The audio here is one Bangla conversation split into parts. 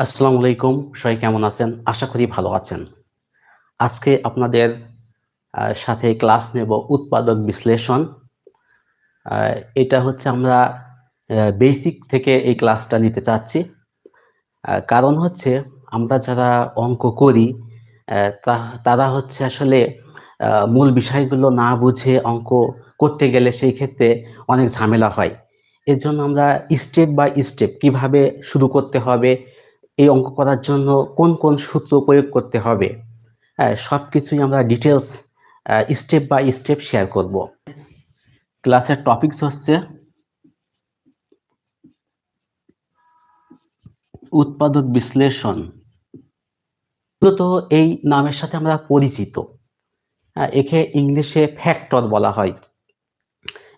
আসসালামু আলাইকুম। সবাই কেমন আছেন? আশা করি ভালো আছেন। আজকে আপনাদের সাথে ক্লাস নেব উৎপাদক বিশ্লেষণ। আ এটা হচ্ছে আমরা বেসিক থেকে এই ক্লাসটা নিতে চাচ্ছি। কারণ হচ্ছে আমরা যারা অঙ্ক করি তারা হচ্ছে আসলে মূল বিষয়গুলো না বুঝে অঙ্ক করতে গেলে সেই ক্ষেত্রে অনেক ঝামেলা হয়। এজন্য আমরা স্টেপ বাই স্টেপ কিভাবে শুরু করতে হবে, এই অঙ্ক করার জন্য কোন সূত্র প্রয়োগ করতে হবে, হ্যাঁ? সবকিছুই আমরা details step by step share করব। ক্লাসের টপিকস হচ্ছে উৎপাদক বিশ্লেষণ। মূলত এই নামের সাথে আমরা পরিচিত। একে ইংলিশে ফ্যাক্টর বলা হয়।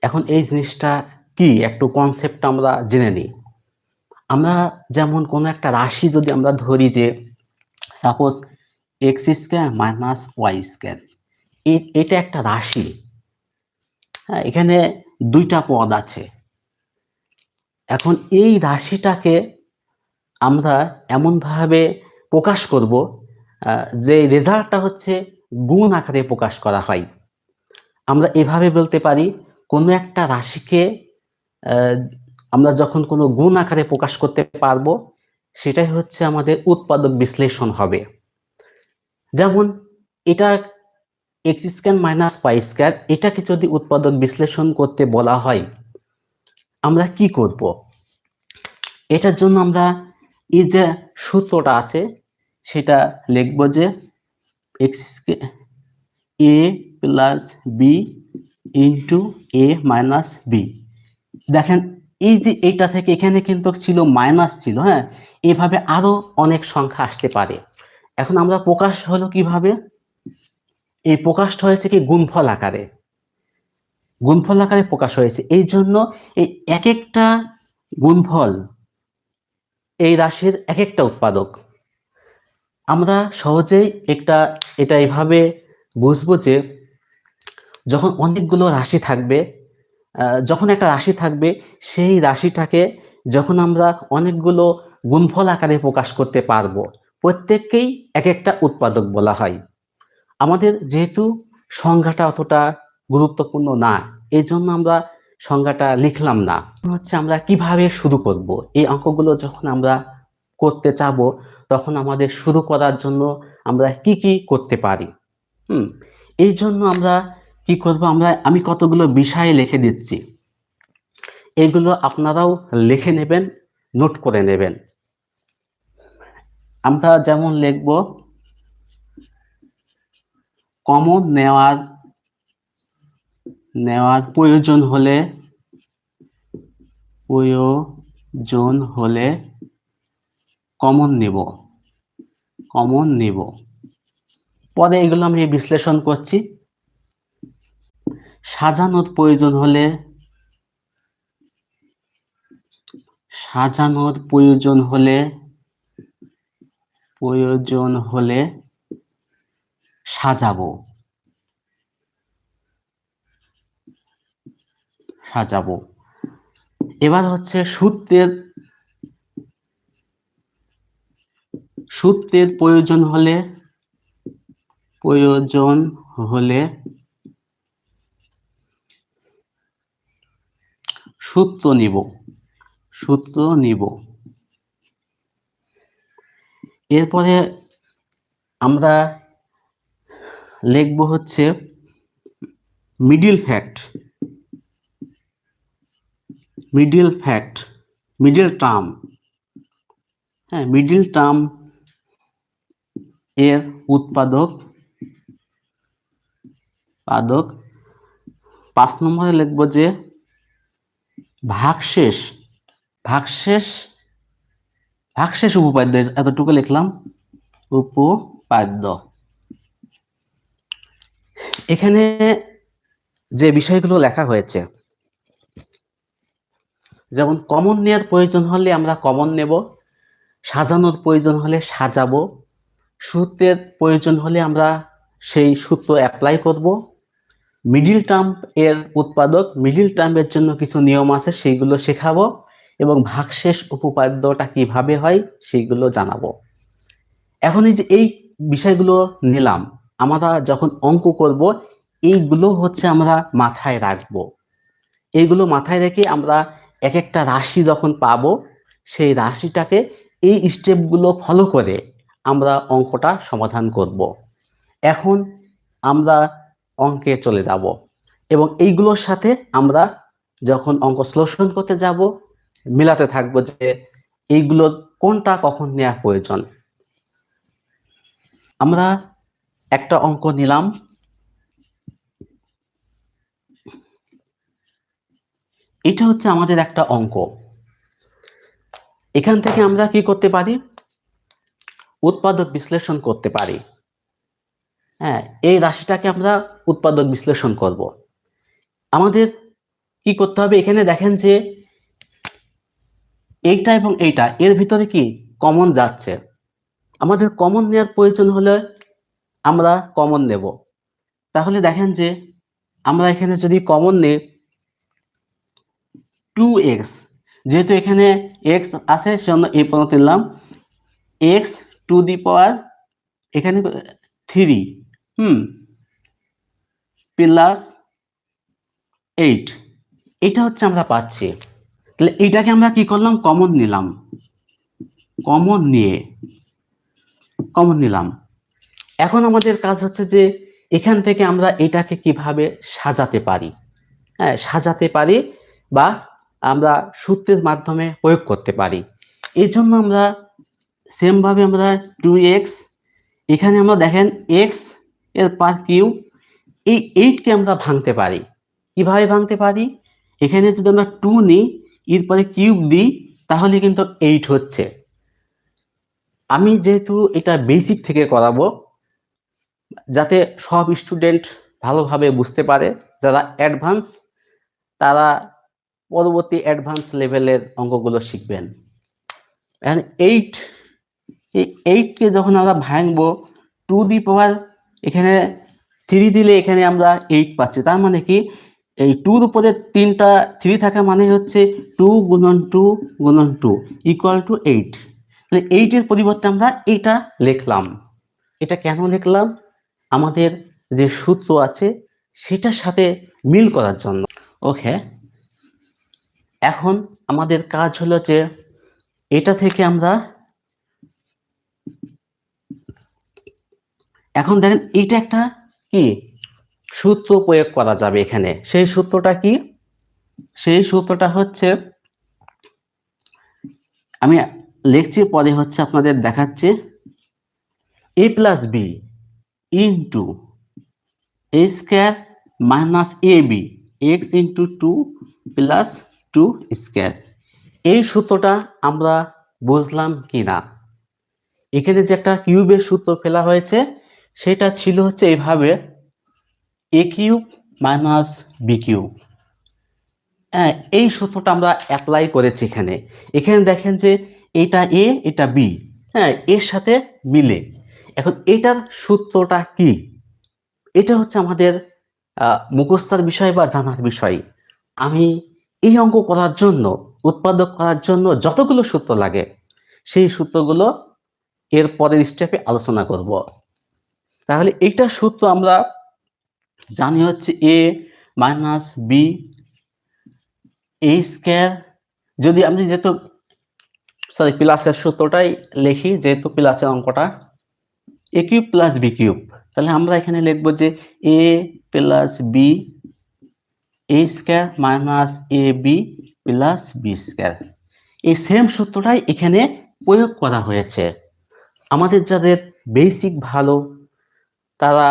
এখন এই জিনিসটা কি একটু কনসেপ্টটা আমরা জেনে নিই। আমরা যেমন কোনো একটা রাশি যদি আমরা ধরি যে suppose X square minus Y square, এটা একটা রাশি। হ্যাঁ, এখানে ২ টা পদ আছে। এখন এই রাশিটাকে আমরা এমনভাবে প্রকাশ করব যে রেজাল্টটা হচ্ছে গুণ আকারে প্রকাশ করা হয়। আমরা এভাবে বলতে পারি কোনো একটা রাশিকে আ আমরা যখন কোনো গুণ আকারে প্রকাশ করতে পারবো, সেটাই হচ্ছে আমাদের উৎপাদক বিশ্লেষণ হবে। যেমন এটা X square minus Y square, এটাকে যদি উৎপাদক বিশ্লেষণ করতে বলা হয়, আমরা কি করব? এটার জন্য আমরা এই যে সূত্রটা আছে সেটা লিখব যে x square A plus B into a minus B. দেখেন এই যে এইটা থেকে এখানে কিন্তু ছিল মাইনাস ছিল, হ্যাঁ? এভাবে আরো অনেক সংখ্যা আসতে পারে। এখন আমরা প্রকাশ হলো কিভাবে? এই প্রকাশটা হয়েছে কি গুণফল আকারে। গুণফল আকারে প্রকাশ হয়েছে। এইজন্য এই একেকটা গুণফল এই রাশির একেকটা উৎপাদক। আমরা সহজেই এটা এভাবে বুঝবো যে যখন অনেকগুলো রাশি থাকবে, যখন একটা রাশি থাকবে সেই রাশিটাকে যখন আমরা অনেকগুলো গুণফল আকারে প্রকাশ করতে পারবো, প্রত্যেককেই একেকটা উৎপাদক বলা হয়। আমাদের যেহেতু সংজ্ঞাটা অতটা গুরুত্বপূর্ণ না, এজন্য আমরা সংজ্ঞাটা লিখলাম না। হচ্ছে আমরা কিভাবে শুরু করব? এই অঙ্কগুলো যখন আমরা করতে চাবো, তখন আমাদের শুরু করার জন্য আমরা কি করতে পারি? হুম? এইজন্য আমরা কি করব? আমি কতগুলো বিষয় লিখে দিচ্ছি। এগুলো আপনারাও লিখে নেবেন, নোট করে নেবেন। আমরা যেমন লিখব কমন নেওয়ার প্রয়োজন হলে কমন নিব। পরে এগুলো আমি বিশ্লেষণ করছি। সাজানোর প্রয়োজন হলে সাজাবো। এবার হচ্ছে সূত্রের প্রয়োজন হলে সূত্র নিব। এরপরে আমরা লিখব হচ্ছে মিডল টার্ম। হ্যাঁ, মিডল টার্ম এর উৎপাদক ৫ নম্বরে লিখব যে ভাগশেষ উপপাদ্য, এতটুকু লিখলাম উপপাদ্য। এখানে যে বিষয়গুলো লেখা হয়েছে, যেমন কমন নেওয়ার প্রয়োজন হলে আমরা কমন নেব, সাজানোর প্রয়োজন হলে সাজাবো, সূত্রের প্রয়োজন হলে আমরা সেই সূত্র অ্যাপ্লাই করব, মিডল টার্ম এর উৎপাদক, মিডল টার্মের জন্য কিছু নিয়ম আছে সেইগুলো শেখাবো, এবং ভাগশেষ উপপাদ্যটা কিভাবে হয় সেগুলো জানাবো। এখন এই যে এই বিষয়গুলো নিলাম, আমরা যখন অঙ্ক করব এইগুলো হচ্ছে আমরা মাথায় রাখবো। এইগুলো মাথায় রেখে আমরা এক একটা রাশি যখন পাবো সেই রাশিটাকে এই স্টেপগুলো ফলো করে আমরা অঙ্কটা সমাধান করব। এখন আমরা অঙ্কে চলে যাব এবং এইগুলোর সাথে আমরা যখন অঙ্ক সলিউশন করতে যাব মিলাতে থাকবো যে এইগুলো কোনটা কখন নেওয়া প্রয়োজন। আমরা একটা অঙ্ক নিলাম, এটা হচ্ছে আমাদের একটা অঙ্ক। এখান থেকে আমরা কি করতে পারি, উৎপাদক বিশ্লেষণ করতে পারি। হ্যাঁ, এই রাশিটাকে আমরা উৎপাদক বিশ্লেষণ করব। আমাদের কি করতে হবে, এখানে দেখেন যে এইটা এবং এইটা এর ভিতরে কি কমন যাচ্ছে, আমাদের কমন নেওয়ার প্রয়োজন হলে আমরা কমন নেব। তাহলে দেখেন যে আমরা এখানে যদি কমন নিই 2x, যেহেতু এখানে x আছে সেজন্য এই পর্যন্ত নিলাম, x টু দি পাওয়ার এখানে 3 প্লাস 8, এটা হচ্ছে আমরা পাচ্ছি। তাহলে এইটাকে আমরা কি করলাম, কমন নিলাম, কমন নিলাম। এখন আমাদের কাজ হচ্ছে যে এখান থেকে আমরা এটাকে কিভাবে সাজাতে পারি। হ্যাঁ, সাজাতে পারি বা আমরা সূত্রের মাধ্যমে প্রয়োগ করতে পারি। এই জন্য আমরা সেম ভাবে আমরা 2x, এখানে আমরা দেখেন x এর পার কিউব, এই 8 কে আমরা ভাঙতে পারি। কিভাবে ভাঙতে পারি, এখানে যদি আমরা 2 নিই এরপরে কিউব দিই তাহলে কিন্তু 8 হচ্ছে। আমি যেহেতু এটা বেসিক থেকে করাবো যাতে সব স্টুডেন্ট ভালোভাবে বুঝতে পারে, যারা অ্যাডভান্স তারা পরবর্তী অ্যাডভান্স লেভেলের অঙ্কগুলো শিখবেন। এখন 8, এই 8 কে যখন আমরা ভাঙবো 2 দি পাওয়ার এখানে 3 দিলে এখানে আমরা 8 পাচ্ছি। তার মানে কি এই 2 এর উপরে 3টা 3 থাকা মানে হচ্ছে 2 গুণন 2 গুণন 2 ইকুয়াল টু 8। তাহলে 8 এর পরিবর্তে আমরা এটা লিখলাম। এটা কেন লিখলাম, আমাদের যে সূত্র আছে সেটার সাথে মিল করার জন্য। ওকে, এখন আমাদের কাজ হলো যে এটা থেকে আমরা এখন দেখেন এটা একটা কি সূত্র প্রয়োগ করা যাবে এখানে। সেই সূত্রটা কি, সেই সূত্রটা হচ্ছে আমি লিখছি পরে হচ্ছে আপনাদের দেখাচ্ছি, a plus B into A square minus A B X into 2 plus 2 square. এই সূত্রটা আমরা বুঝলাম কি না, এখানে যে একটা কিউবের সূত্র ফেলা হয়েছে সেটা ছিল হচ্ছে এইভাবে এ কিউব মাইনাস বি কিউব। হ্যাঁ, এই সূত্রটা আমরা অ্যাপ্লাই করেছি এখানে। এখানে দেখেন যে এটা এ এটা বি, হ্যাঁ এর সাথে মিলে। এখন এটার সূত্রটা কি, এটা হচ্ছে আমাদের মুখস্থার বিষয় বা জানার বিষয়। আমি এই অঙ্ক করার জন্য, উৎপাদক করার জন্য যতগুলো সূত্র লাগে সেই সূত্রগুলো এর পরের স্টেপে আলোচনা করব। তাহলে এইটার সূত্র আমরা জানি হচ্ছে এ মাইনাস বি এ স্কোয়ার, যদি আমি যেহেতু প্লাসের সূত্রটাই লিখি, যেহেতু প্লাসের অঙ্কটা এ কিউব প্লাস বি কিউব, তাহলে আমরা এখানে লিখবো যে এ plus B A square minus A B plus B square. এই সেম সূত্রটাই এখানে প্রয়োগ করা হয়েছে। আমাদের যাদের বেসিক ভালো তারা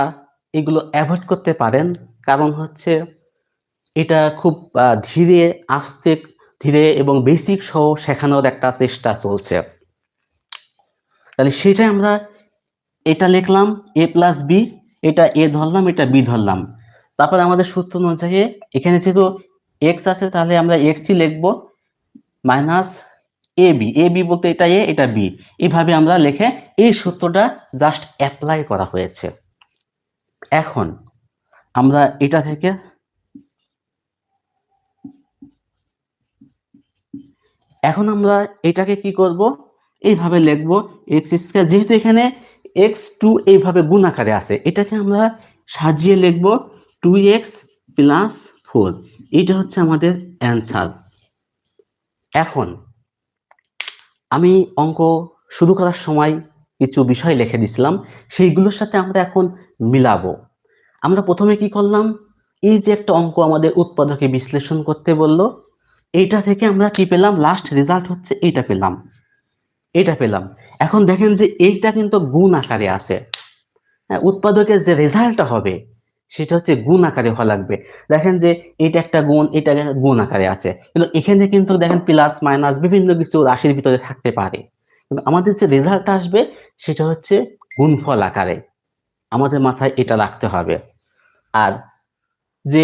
এগুলো অ্যাভয়েড করতে পারেন, কারণ হচ্ছে এটা খুব ধীরে আস্তে ধীরে এবং বেসিক সহ শেখানোর একটা চেষ্টা চলছে। তাহলে সেটাই আমরা এটা লিখলাম এ প্লাস বি, এটা এ ধরলাম এটা বি ধরলাম, তারপরে আমাদের সূত্র অনুযায়ী এখানে যেহেতু এক্স আছে তাহলে আমরা এক্সই লিখবো মাইনাস এ বি বলতে এটা এ এটা বি, এইভাবে আমরা লিখে এই সূত্রটা জাস্ট অ্যাপ্লাই করা হয়েছে। এখন আমরা এটা থেকে এখন আমরা এটাকে কি করব, এইভাবে লিখব এক্স স্কয়ার, যেহেতু এখানে x2 এইভাবে গুণ আকারে আছে, এটাকে আমরা সাজিয়ে লিখব 2x প্লাস 4। এটা হচ্ছে আমাদের অ্যান্সার। এখন আমি অঙ্ক শুরু করার সময় কিছু বিষয় লিখে দিছিলাম, সেইগুলোর সাথে আমরা এখন মিলাবো। আমরা প্রথমে কি করলাম, এই যে একটা অঙ্ক আমাদের উৎপাদকে বিশ্লেষণ করতে বললো, এইটা থেকে আমরা কি পেলাম, লাস্ট রেজাল্ট হচ্ছে এটা পেলাম। এখন দেখেন যে এইটা কিন্তু গুণ আকারে আছে। হ্যাঁ, উৎপাদকের যে রেজাল্টটা হবে সেটা হচ্ছে গুণ আকারে হওয়া লাগবে। দেখেন যে এটা একটা গুণ, এটা গুণ আকারে আছে, কিন্তু এখানে কিন্তু দেখেন প্লাস মাইনাস বিভিন্ন কিছু রাশির ভিতরে থাকতে পারে, কিন্তু আমাদের যে রেজাল্টটা আসবে সেটা হচ্ছে গুণফল আকারে। আমাদের মাথায় এটা রাখতে হবে। আর যে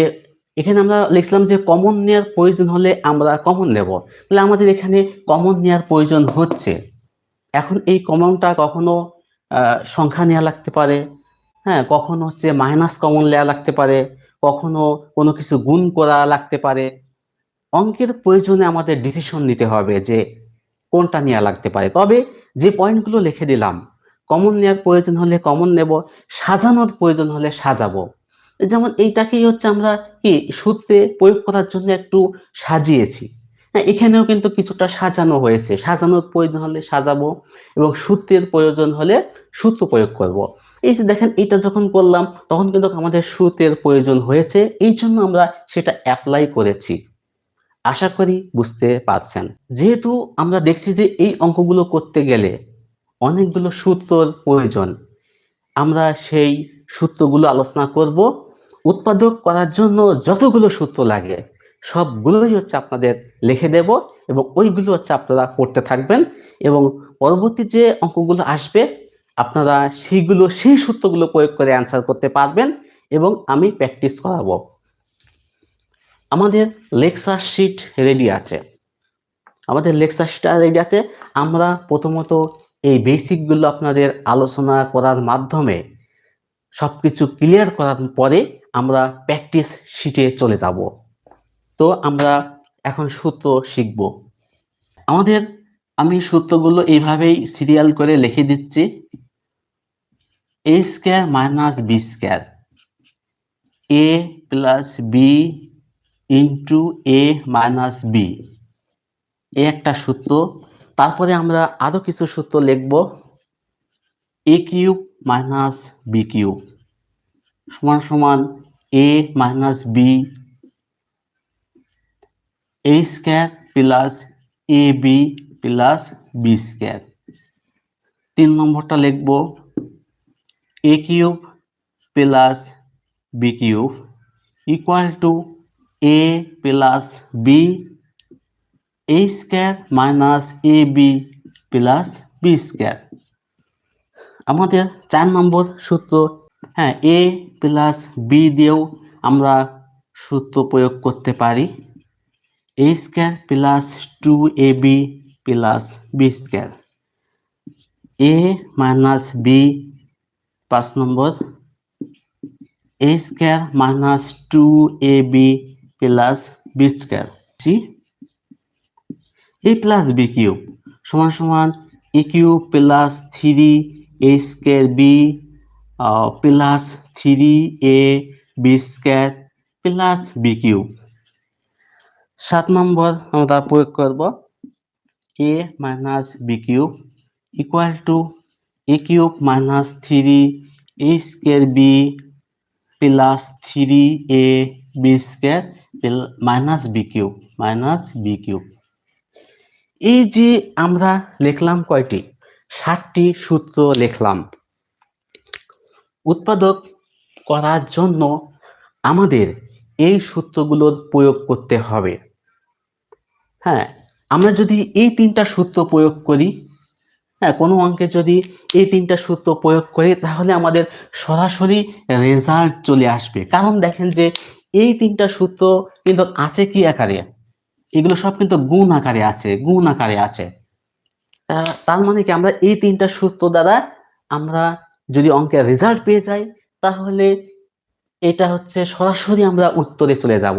এখানে আমরা লিখলাম যে কমন নেওয়ার প্রয়োজন হলে আমরা কমন নেব, তাহলে আমাদের এখানে কমন নেওয়ার প্রয়োজন হচ্ছে। এখন এই কমনটা কখনো সংখ্যা নেওয়া লাগতে পারে, হ্যাঁ, কখনো হচ্ছে মাইনাস কমন নেওয়া লাগতে পারে, কখনো কোনো কিছু গুণ করা লাগতে পারে। অঙ্কের প্রয়োজনে আমাদের ডিসিশন নিতে হবে যে কোনটা নেওয়া লাগতে পারে। তবে যে পয়েন্টগুলো লিখে দিলাম, কমন নেওয়ার প্রয়োজন হলে কমন নেব, সাজানোর প্রয়োজন হলে সাজাবো। যেমন এইটাকেই হচ্ছে আমরা কি সূত্রে প্রয়োগ করার জন্য একটু সাজিয়েছি। হ্যাঁ, এখানেও কিন্তু কিছুটা সাজানো হয়েছে, সাজানোর প্রয়োজন হলে সাজাবো এবং সূত্রের প্রয়োজন হলে সূত্র প্রয়োগ করব। এই যে দেখেন এটা যখন করলাম তখন কিন্তু আমাদের সূত্রের প্রয়োজন হয়েছে, এই জন্য আমরা সেটা অ্যাপ্লাই করেছি। আশা করি বুঝতে পারছেন। যেহেতু আমরা দেখছি যে এই অঙ্কগুলো করতে গেলে অনেকগুলো সূত্রর প্রয়োজন, আমরা সেই সূত্রগুলো আলোচনা করব। উৎপাদক করার জন্য যতগুলো সূত্র লাগে সবগুলোই হচ্ছে আপনাদের লিখে দেব এবং ওইগুলো হচ্ছে আপনারা পড়তে থাকবেন, এবং পরবর্তী যে অঙ্কগুলো আসবে আপনারা সেই সূত্রগুলো প্রয়োগ করে অ্যান্সার করতে পারবেন এবং আমি প্র্যাকটিস করাবো। আমাদের লেকচার শিট রেডি আছে, আমরা প্রথমত এই বেসিকগুলো আপনাদের আলোচনা করার মাধ্যমে সবকিছু ক্লিয়ার করার পরে আমরা প্র্যাকটিস শিটে চলে যাব। তো আমরা এখন সূত্র শিখব। আমাদের আমি সূত্রগুলো এইভাবেই সিরিয়াল করে লিখে দিচ্ছি। a square minus B square, a plus B into A minus B, এ একটা সূত্র। তারপরে আমরা আরো কিছু সূত্র লিখব। a cube minus B cube সমান সমান a minus B, a square plus A B plus B square. 3 নম্বরটা লিখব a cube plus B cube equal to a plus B, a square minus A B plus B square. আমাদের 4 নম্বর সূত্র, হ্যাঁ, a প্লাস বি দিয়েও আমরা সূত্র প্রয়োগ করতে পারি, a square plus 2ab plus B square. a minus B 5 number, a square minus 2ab plus B square. a plus B cube সমান সমান a cube plus 3a square B plus 3a B square plus B cube. 7 number আমরা প্রয়োগ করব a minus B cube equal to a cube minus 3a square B plus 3a B square minus B cube. এই যে আমরা লিখলাম কয়টি, 7টি সূত্র লিখলাম। উৎপাদক করার জন্য আমাদের এই সূত্রগুলোর প্রয়োগ করতে হবে। হ্যাঁ, আমরা যদি এই 3টা সূত্র প্রয়োগ করি, হ্যাঁ, কোনো অঙ্কে যদি এই 3টা সূত্র প্রয়োগ করি তাহলে আমাদের সরাসরি রেজাল্ট চলে আসবে। কারণ দেখেন যে এই 3টা সূত্র কিন্তু আছে কি আকারে, এগুলো সব কিন্তু গুণ আকারে আছে। তার মানে কি আমরা এই 3টা সূত্র দ্বারা আমরা যদি অঙ্কের রেজাল্ট পেয়ে যাই তাহলে এটা হচ্ছে সরাসরি আমরা উত্তরে চলে যাব।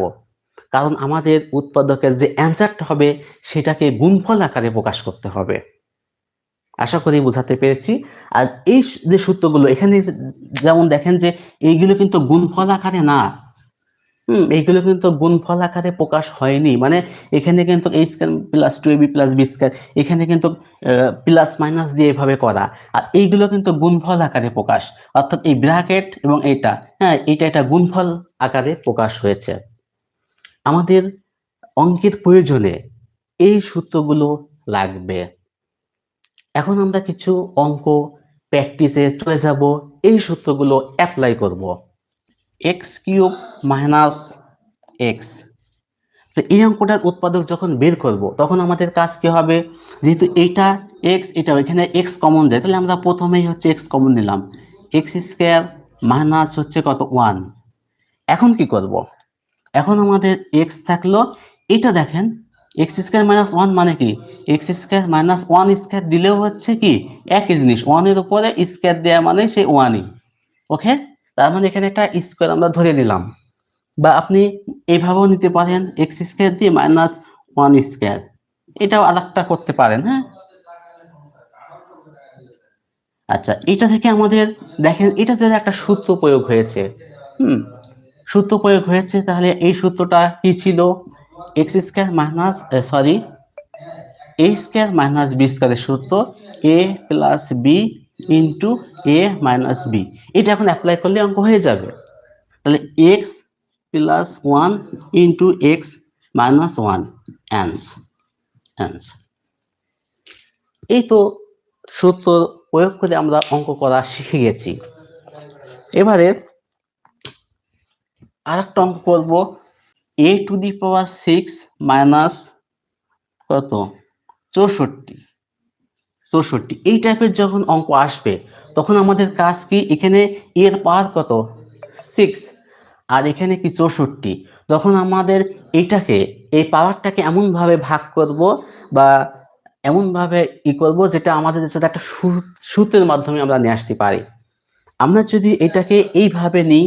কারণ আমাদের উৎপাদকের যে অ্যান্সারটা হবে সেটাকে গুণফল আকারে প্রকাশ করতে হবে। আশা করি বোঝাতে পেরেছি। আর এই যে সূত্রগুলো এখানে যেমন দেখেন যে এইগুলো কিন্তু গুণফল আকারে না। এইগুলো কিন্তু গুণফল আকারে প্রকাশ হয়নি। মানে এখানে কিন্তু a square plus 2ab plus b square এখানে কিন্তু প্লাস মাইনাস দিয়ে এভাবে করা। আর এইগুলো কিন্তু গুণফল আকারে প্রকাশ। অর্থাৎ এই ব্র্যাকেট এবং এটা, হ্যাঁ, এটা গুণফল আকারে প্রকাশ হয়েছে। আমাদের অঙ্কের প্রয়োজনে এই সূত্রগুলো লাগবে। এখন আমরা কিছু অঙ্ক প্র্যাকটিসে চলে যাব, এই সূত্রগুলো অ্যাপ্লাই করব। x³ মাইনাস x, তো এই অঙ্কটার উৎপাদক যখন বের করব তখন আমাদের কাজ কি হবে, যেহেতু এইটা x, এটা এখানে x কমন যায়, তাহলে আমরা প্রথমেই হচ্ছে x কমন নিলাম, x² মাইনাস হচ্ছে কত 1। এখন কি করব, এখন আমাদের x থাকলো, এটা দেখেন x² মাইনাস 1 মানে কি, x² মাইনাস 1 স্কয়ার দিলেও হচ্ছে কি একই জিনিস, 1 এর উপরে স্কয়ার দেওয়া মানে সেই 1ই। ওকে, তার মানে এখানে একটা স্কয়ার আমরা ধরে নিলাম। বা আপনি এইভাবেও নিতে পারেন, x² দিয়ে মাইনাস 1 স্কয়ার, এটাও আরেকটা করতে পারেন। হ্যাঁ, আচ্ছা, এটা থেকে আমাদের দেখেন এটা যদি একটা সূত্র প্রয়োগ হয়েছে, সূত্র প্রয়োগ হয়েছে, তাহলে এই সূত্রটা কি ছিল, x² minus a² minus b স্কয়ারের সূত্র a plus b into a minus b। এটা এখন অ্যাপ্লাই করলে অঙ্ক হয়ে যাবে। তাহলে x plus 1 into x minus 1 answer. এই তো সূত্র প্রয়োগ করে আমরা অঙ্ক করা শিখে গেছি। এবারে আরেকটা অঙ্ক করব, a two the power 6 minus কত 64। এই টাইপের যখন অঙ্ক আসবে তখন আমাদের কাজ কি, এখানে এর পাওয়ার কত 6 আর এখানে কি 64, তখন আমাদের এইটাকে এই পাওয়ারটাকে এমনভাবে ভাগ করব বা এমনভাবে করব যেটা আমাদের সাথে একটা সূত্রের মাধ্যমে আমরা নিয়ে আসতে পারি। আমরা যদি এটাকে এইভাবে নিই,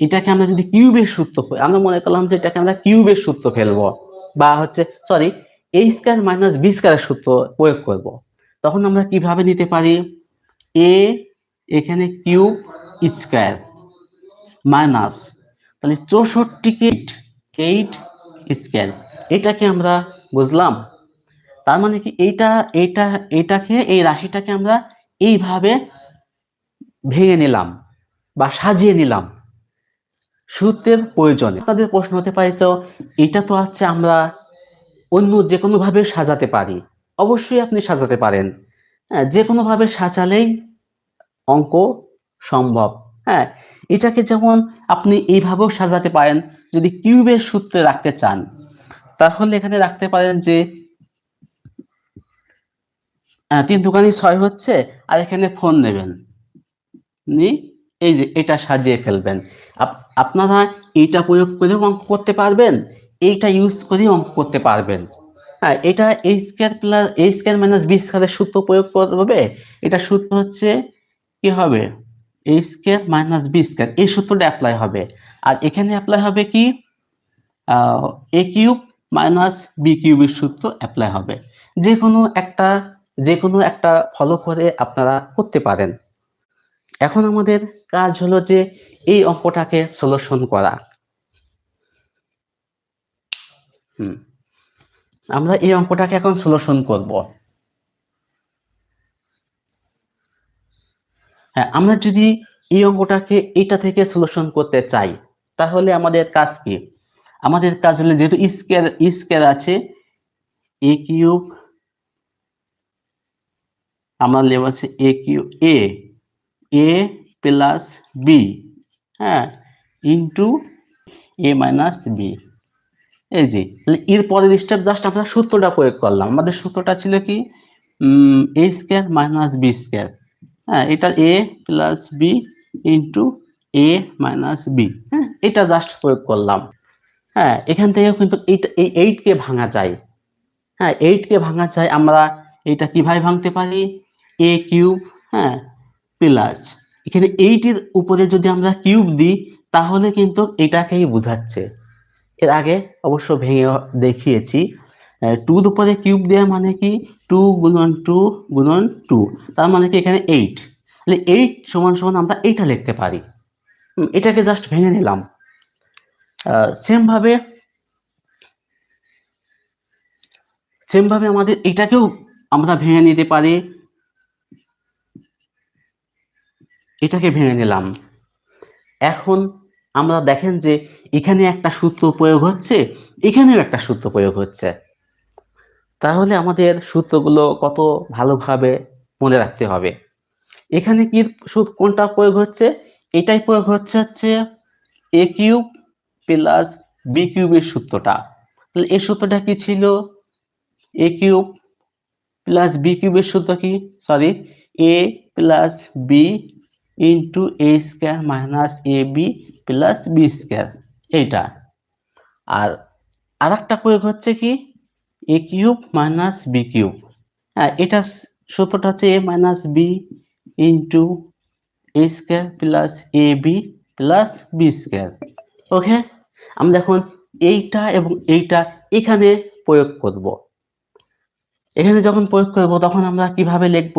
এটাকে আমরা যদি কিউবের সূত্র, আমরা মনে করলাম যে এটাকে আমরা কিউবের সূত্র ফেলবো বা হচ্ছে a স্কয়ার মাইনাস b স্কয়ারের সূত্র প্রয়োগ করব, তখন আমরা কিভাবে নিতে পারি, a এখানে কিউব স্কয়ার মাইনাস, তাহলে 64কে 8 স্কয়ার, এটাকে আমরা বুঝলাম। তার মানে কি এটাকে এই রাশিটাকে আমরা এইভাবে ভেঙে নিলাম বা সাজিয়ে নিলাম সূত্রের প্রয়োজনে। আপনাদের প্রশ্ন হতে পারে, তো এটা তো আছে আমরা অন্য যে কোনো ভাবে সাজাতে পারি। অবশ্যই আপনি সাজাতে পারেন, হ্যাঁ, যে কোনো ভাবে সাজালেই অঙ্ক সম্ভব। হ্যাঁ, এটাকে যেমন আপনি এইভাবেও সাজাতে পারেন, যদি কিউবের সূত্রে রাখতে চান তাহলে এখানে রাখতে পারেন যে 3 দুগুণে 6 হচ্ছে, আর এখানে ফোন নেবেন, এই যে এটা সাজিয়ে ফেলবেন। আপনারা এইটা প্রয়োগ করেও অঙ্ক করতে পারবেন, এইটা ইউজ করেও অঙ্ক করতে পারবেন। হ্যাঁ, এটা a square plus a square minus b স্কয়ারের সূত্র প্রয়োগ করবে। এটা সূত্র হচ্ছে কি হবে, a square minus b square, এই সূত্রটা অ্যাপ্লাই হবে। আর এখানে অ্যাপ্লাই হবে কি, a কিউব মাইনাস b কিউবের সূত্র অ্যাপ্লাই হবে। যে কোনো একটা ফলো করে আপনারা করতে পারেন। এখন আমাদের কাজ হলো যে এই অঙ্কটাকে সলিউশন করা। আমরা এই অঙ্কটাকে এখন সলিউশন করব। হ্যাঁ, আমরা যদি এই অঙ্কটাকে এটা থেকে সলিউশন করতে চাই তাহলে আমাদের কাজ কি, আমাদের কাজ হলো যেহেতু স্কয়ার আছে, a কিউব আমরা লিখব আছে a cube a plus b, হ্যাঁ, ইন্টু a মাইনাস b। এই যে এর পরের স্টেপ জাস্ট আমরা সূত্রটা প্রয়োগ করলাম। আমাদের সূত্রটা ছিল কি, a square minus b square, হ্যাঁ, এটা a plus b into a minus b। হ্যাঁ, এটা জাস্ট প্রয়োগ করলাম। হ্যাঁ, এখান থেকেও কিন্তু এই 8 কে ভাঙা যায়। হ্যাঁ, 8 কে ভাঙা যায়। আমরা এটা কিভাবে ভাঙতে পারি, a কিউব, হ্যাঁ, প্লাস এখানে 8 এর উপরে যদি আমরা কিউব দিই তাহলে কিন্তু এটাকেই বোঝাচ্ছে। এর আগে অবশ্য ভেঙে দেখিয়েছি। 2 এর উপরে কিউব দেওয়া মানে কি 2 গুণন 2 গুণন 2, তার মানে কি এখানে 8। তাহলে 8 সমান সমান আমরা এইটা লিখতে পারি। এটাকে জাস্ট ভেঙে নিলাম। সেম ভাবে আমাদের এটাকেও আমরা ভেঙে নিতে পারি। এটাকে ভেঙে নিলাম। এখন আমরা দেখেন যে এখানে একটা সূত্র প্রয়োগ হচ্ছে, এখানেও একটা সূত্র প্রয়োগ হচ্ছে। তাহলে আমাদের সূত্রগুলো কত ভালোভাবে মনে রাখতে হবে। এখানে কি কোনটা প্রয়োগ হচ্ছে? এটাই প্রয়োগ হচ্ছে এ কিউব প্লাস বি কিউবের সূত্রটা। তাহলে এই সূত্রটা কি ছিল? এ কিউব প্লাস বি কিউবের সূত্র কি? Sorry, A plus B into A square minus A B plus B square, এইটা। আর আরেকটা প্রয়োগ হচ্ছে কি এ কিউব মাইনাস বি কিউব। হ্যাঁ, এটা সূত্রটা হচ্ছে এ minus B into A square plus A B plus B square. ওকে, আমরা এখন এইটা এবং এইটা এখানে প্রয়োগ করব। এখানে যখন প্রয়োগ করব তখন আমরা কিভাবে লিখব?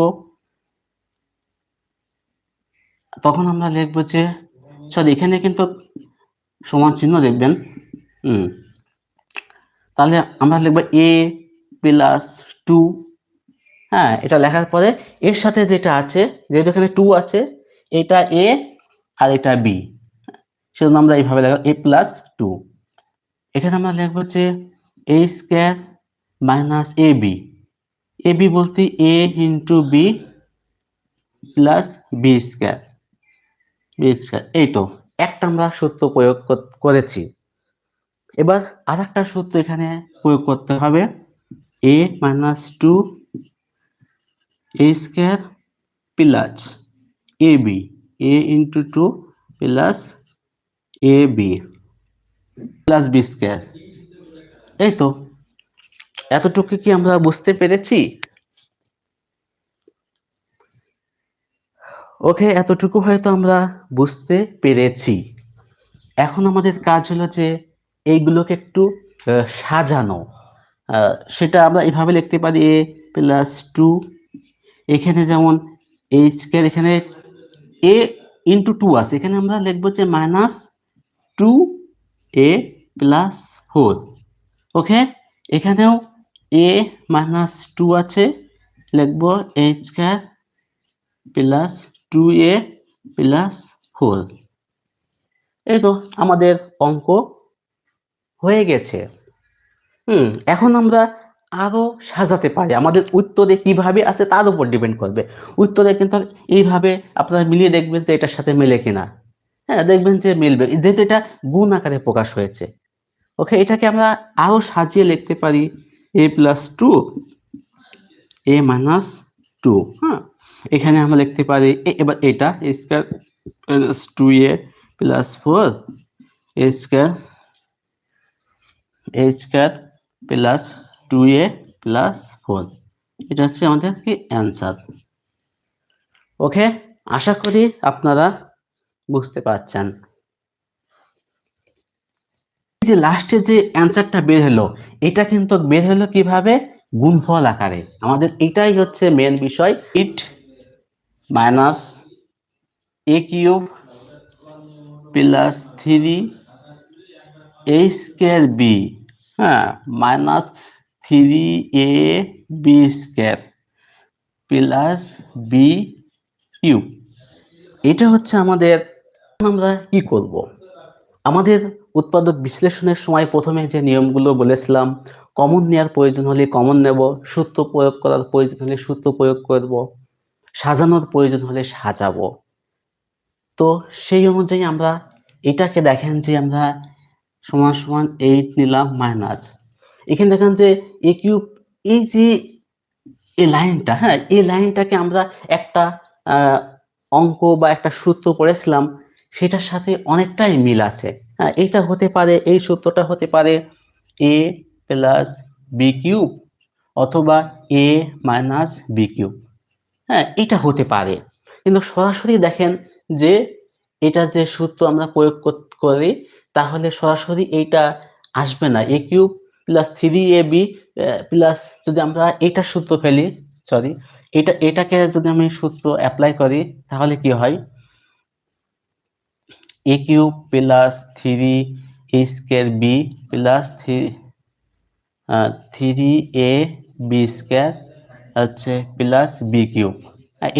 তখন আমরা লিখব যে, সরি, এখানে কিন্তু সমান চিহ্ন দেখবেন। তাহলে আমরা লিখব এ প্লাস 2। হ্যাঁ, এটা লেখার পরে এর সাথে যেটা আছে, যেহেতু এখানে 2 আছে, এটা এ আর এটা বি, সেজন্য আমরা এইভাবে লিখব এ প্লাস 2। এখানে আমরা লিখব যে A square minus A B. A B বলতে A into B plus B square. এই তো একটা আমরা সূত্র প্রয়োগ করেছি। এবার আর একটা সূত্র এখানে প্রয়োগ করতে হবে, এ minus 2 A square plus A B, A into 2 plus A B plus B square. এই তো, এতটুকু কি আমরা বুঝতে পেরেছি? ওকে, এতটুকু হয়তো আমরা বুঝতে পেরেছি। এখন আমাদের কাজ হলো যে এইগুলোকে একটু সাজানো। সেটা আমরা এভাবে লিখতে পারি এ প্লাস 2, এখানে যেমন এ স্কোয়ার, এখানে এ ইন্টু 2 আছে, এখানে আমরা লিখবো যে মাইনাস 2 এ প্লাস 4। ওকে, এখানেও এ মাইনাস 2 আছে, লিখবো এ স্কোয়ার প্লাস 2a প্লাস 4। এই তো আমাদের অঙ্ক হয়ে গেছে। এখন আমরা আরো সাজাতে পারি, আমাদের উত্তরে কিভাবে আছে তার উপর ডিপেন্ড করবে। উত্তরে কিন্তু এইভাবে আপনারা মিলিয়ে দেখবেন যে এটার সাথে মেলে কিনা। হ্যাঁ, দেখবেন যে মিলবে, যেহেতু এটা গুণ আকারে প্রকাশ হয়েছে। ওকে, এটাকে আমরা আরো সাজিয়ে লিখতে পারি এ প্লাস 2 এ মাইনাস 2। হ্যাঁ, এখানে আমরা লিখতে পারি এবার এটা এ স্কয়ার প্লাস 2a প্লাস 4 এ স্কয়ার প্লাস 2a প্লাস 4। এটা হচ্ছে আমাদের কি অ্যান্সার। ওকে, আশা করি আপনারা বুঝতে পারছেন। যে লাস্টে যে অ্যান্সারটা বের হলো, এটা কিন্তু বের হলো কিভাবে? গুণফল আকারে। আমাদের এটাই হচ্ছে মেন বিষয়। It minus A cube plus 3 A square B, হ্যাঁ, minus 3a B square plus B cube. এটা হচ্ছে আমাদের। আমরা কি করব? আমাদের উৎপাদক বিশ্লেষণের সময় প্রথমে যে নিয়মগুলো বলেছিলাম, কমন নেওয়ার প্রয়োজন হলে কমন নেব, সূত্র প্রয়োগ করার প্রয়োজন হলে সূত্র প্রয়োগ করব, সাজানোর প্রয়োজন হলে সাজাবো। তো সেই অনুযায়ী আমরা এটাকে দেখেন যে আমরা সমান সমান 8 নিলাম মাইনাস, এখানে দেখেন যে এ কিউব, এই যে এই লাইনটা, হ্যাঁ, এই লাইনটাকে আমরা একটা অঙ্ক বা একটা সূত্র পড়েছিলাম, সেটার সাথে অনেকটাই মিল আছে। হ্যাঁ, এটা হতে পারে, এই সূত্রটা হতে পারে এ প্লাস বি কিউব অথবা এ মাইনাস বি কিউব। হ্যাঁ, এটা হতে পারে, কিন্তু সরাসরি দেখেন যে এটা যে সূত্র আমরা প্রয়োগ করি, তাহলে সরাসরি এইটা আসবে না। a cube plus 3ab plus, যদি আমরা এইটার সূত্র ফেলি, সরি, এটাকে যদি আমি সূত্র অ্যাপ্লাই করি তাহলে কি হয়, a cube plus 3a square b plus 3ab square হচ্ছে প্লাস b কিউব।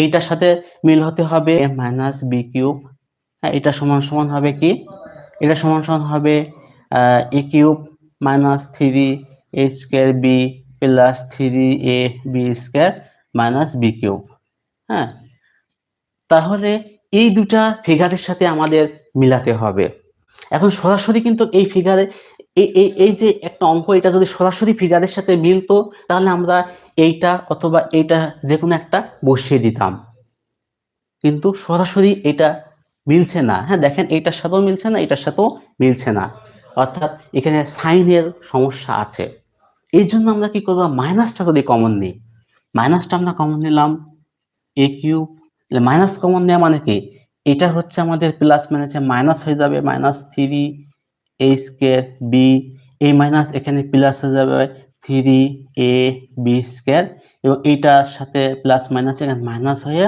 এইটার সাথে মিল হতে হবে মাইনাস b কিউব। এটা সমান সমান হবে কি, এটা সমান সমান হবে a cube minus 3a square b plus 3ab square minus b cube. হ্যাঁ, তাহলে এই দুটা ফিগারের সাথে আমাদের মিলাতে হবে। এখন সরাসরি কিন্তু এই ফিগারে এই যে একটা অঙ্ক, এটা যদি সরাসরি ফিগারের সাথে মিলতো তাহলে আমরা এইটা অথবা এইটা যে কোনো একটা বসিয়ে দিতাম, কিন্তু সরাসরি এটা মিলছে না। হ্যাঁ, দেখেন এইটার সাথেও মিলছে না, এটার সাথেও মিলছে না, অর্থাৎ এখানে সাইনের সমস্যা আছে। এই জন্য আমরা কি করবো, মাইনাসটা যদি কমন নিই, মাইনাসটা আমরা কমন নিলাম, a কিউব মাইনাস কমন নেওয়া মানে কি, এটা হচ্ছে আমাদের প্লাস মাইনাসে মাইনাস হয়ে যাবে, মাইনাস 3a স্কয়ার b, এই মাইনাস এখানে প্লাস হয়ে যাবে 3ab স্কয়ার, এবং এইটার সাথে প্লাস মাইনাস এখানে মাইনাস হয়ে